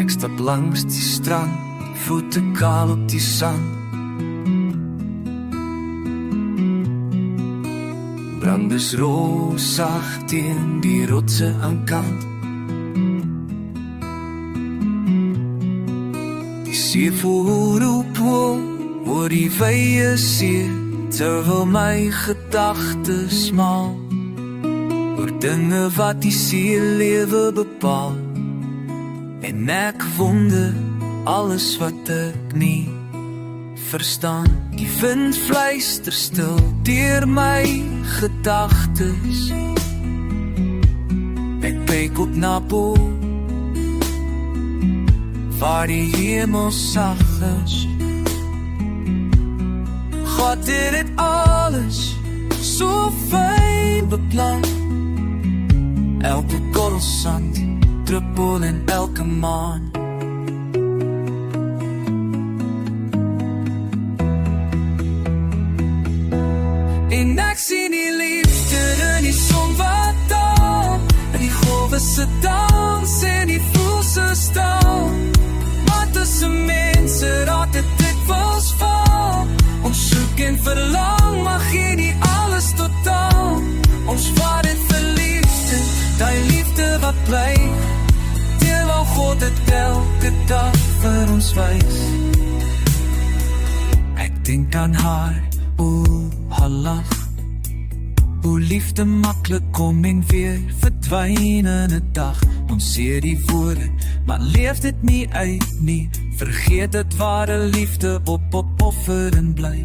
Ek stap langs die strand, voete kaal op die sand. Branders rosig teen die rotse aan kant. Die see voer op oor die wye see, terwyl my gedagtes maal oor dinge wat die see lewe bepaal. En ek wonder alles wat ek nie verstaan. Die wind fluister stil deur my gedagtes. Ek kyk op na bo, waar die hemel sag is. God het dit alles so fyn beplan. Elke korrel sand, druppel in elke maan. En ek sien die liefde in die son wat daal, in die golwe se dans en die voel se stal. Maar tussen mense raak dit dikwels val. Ons soek en verlang, maar gee nie alles totaal. Ons vat dit vir liefde, die liefde wat bly, terwyl God het elke dag vir ons wys. Ek dink aan haar, haar lach, hoe liefde maklik kom en weer verdwyn in 'n dag. Ons sê die woorde, maar leef dit nie uit nie. Vergeet dit ware liefde op offering bly.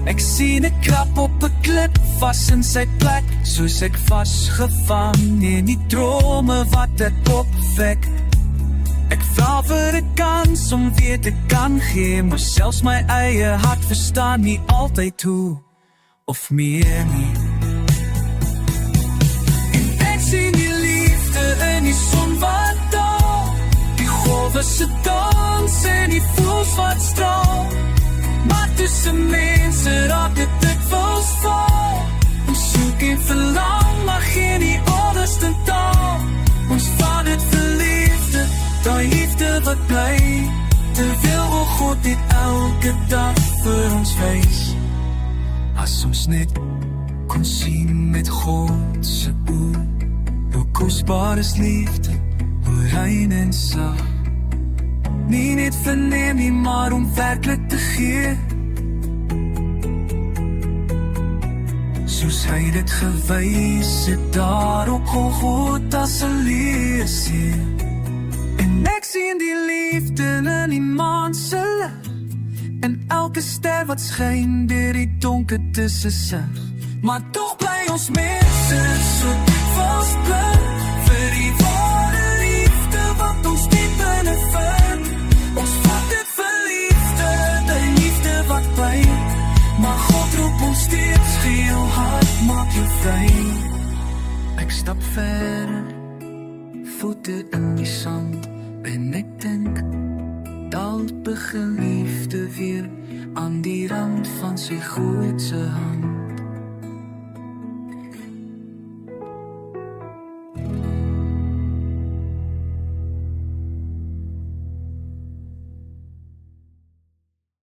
Ek sien 'n krab op 'n klip, vas in sy plek, soos ek vasgevang in die drome wat ek opwek. Ek vra vir 'n kans om weer te kan gee, maar selfs my eie hart verstaan nie altyd hoe of meer nie. En ek sien die liefde in die son wat daal, die golwe se dans en die voels wat straal. Maar tussen mense raak dit dikwels val. Ons soek en verlang, maar gee nie alles ten taal. Ons vat dit vir liefde, die liefde wat bly, terwyl God dit elke dag vir ons wys. As ons net kon sien met God se oë, hoe kosbaar is liefde, hoe rein en sag. Nie net verneem nie, maar om werklik te gee. Soos hy dit gewys het daar op Golgotha se leesee. En ek sien die liefde in die maan se lig, en elke ster wat skyn deur die donkerte se sig. Maar tog bly ons mense so dikwels blind vir die ware liefde wat ons diep binne vind. Ons vat dit vir liefde, die liefde wat bly, maar God roep ons steeds, gee jou hart, maak jou vry. Ek stap verder, voete in die sand, en ek dink, dalk begin liefde weer aan die rand van sy grootse hand.